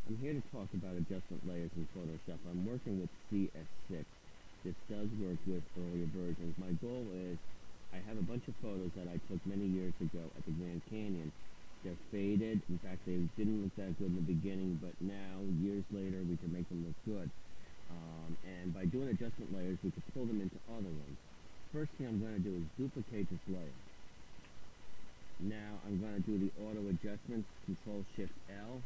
I'm here to talk about adjustment layers in Photoshop. I'm working with CS6. This does work with earlier versions. My goal is, I have a bunch of photos that I took many years ago at the Grand Canyon. They're faded. In fact, they didn't look that good in the beginning, but now, years later, we can make them look good. And by doing adjustment layers, we can pull them into other ones. First thing I'm going to do is duplicate this layer. Now I'm going to do the auto adjustments, Control-Shift-L.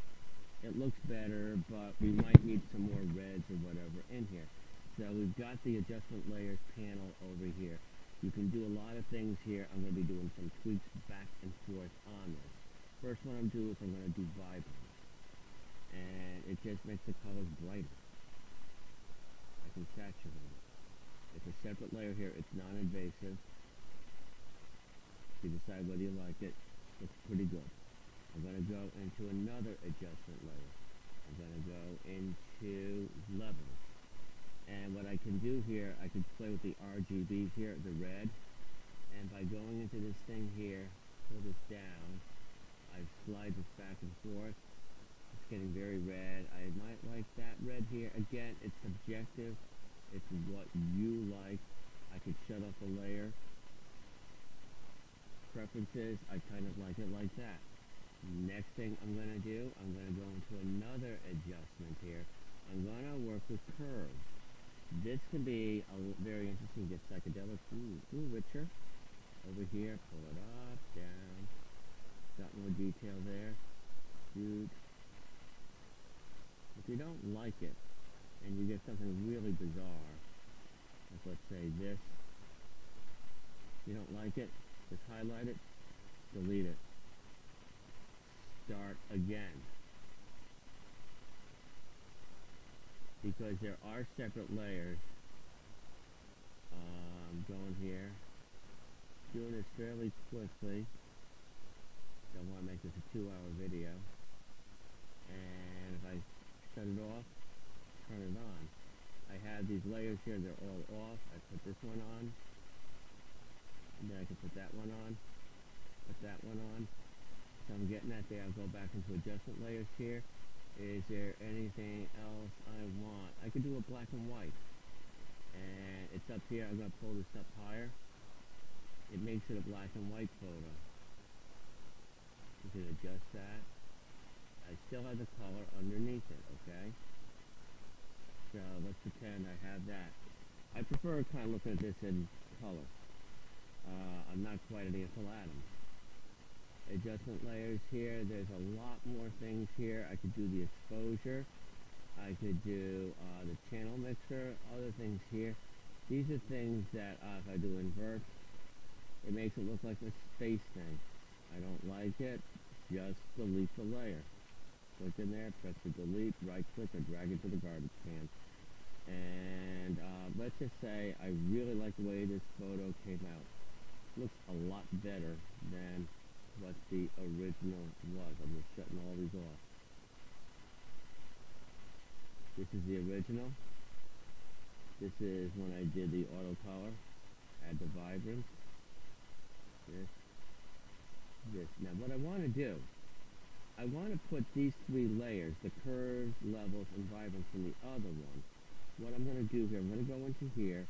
It looks better, but we might need some more reds or whatever in here. So we've got the adjustment layers panel over here. You can do a lot of things here. I'm going to be doing some tweaks back and forth on this. First one I'm doing is I'm going to do vibrance. And it just makes the colors brighter. I can saturate it. It's a separate layer here. It's non-invasive. You decide whether you like it. Looks pretty good. I'm going to go into another adjustment layer. I'm going to go into levels. And what I can do here, I can play with the RGBs here, the red. And by going into this thing here, pull this down, I slide this back and forth. It's getting very red. I might like that red here. Again, it's subjective. It's what you like. I could shut off a layer. Preferences, I kind of like it like that. Next thing I'm going to do, I'm going to go into another adjustment here. I'm going to work with curves. This can be very interesting, get psychedelic, richer. Over here, pull it up, down. Got more detail there. Dude. If you don't like it, and you get something really bizarre, like let's say this, you don't like it, just highlight it, delete it. Start again. Because there are separate layers. Going here. Doing this fairly quickly. Don't want to make this a 2-hour video. And if I shut it off, turn it on. I have these layers here, they're all off. I put this one on. And then I can put that one on. Put that one on. So I'm getting that there. I'll go back into adjustment layers here. Is there anything else I want? I could do a black and white. And it's up here. I'm going to pull this up higher. It makes it a black and white photo. You can adjust that. I still have the color underneath it, okay? So let's pretend I have that. I prefer kind of looking at this in color. I'm not quite an full atom. Adjustment layers here, there's a lot more things here. I could do the exposure, I could do the channel mixer, other things here. These are things that if I do invert, it makes it look like a space thing. I don't like it, just delete the layer. Click in there, press the delete, right click or drag it to the garbage can. And let's just say I really like the way this photo came out. Looks a lot better than what the original was. I'm just shutting all these off. This is the original. This is when I did the auto color. Add the vibrance. This. Now what I want to do, I want to put these three layers, the curves, levels, and vibrance in the other one. What I'm going to do here, I'm going to go into here,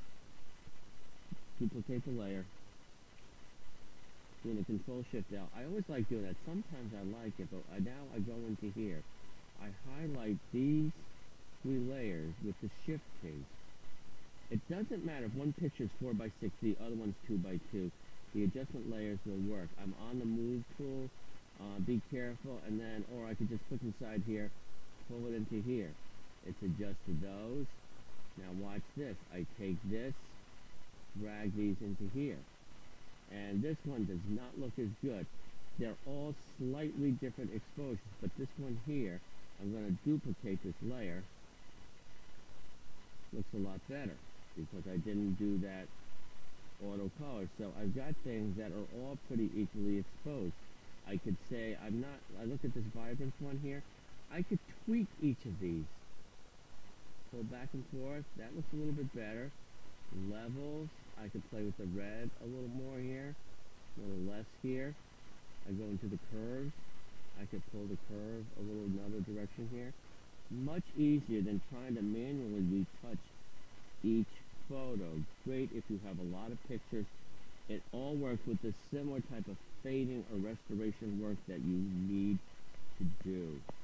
duplicate the layer, doing the Control-Shift-L. I always like doing that. Sometimes I like it, but now I go into here. I highlight these three layers with the Shift key. It doesn't matter if one picture is 4x6, the other one's 2x2. The adjustment layers will work. I'm on the Move tool. Be careful, and then, or I could just click inside here, pull it into here. It's adjusted those. Now watch this. I take this, drag these into here. And this one does not look as good. They're all slightly different exposures, but this one here, I'm going to duplicate this layer. Looks a lot better because I didn't do that auto color. So I've got things that are all pretty equally exposed. I could say I look at this vibrance one here. I could tweak each of these. Pull back and forth. That looks a little bit better. Levels, I could play with the red a little more here, a little less here. I go into the curves. I could pull the curve a little another direction here. much easier than trying to manually retouch each photo. Great if you have a lot of pictures. It all works with the similar type of fading or restoration work that you need to do.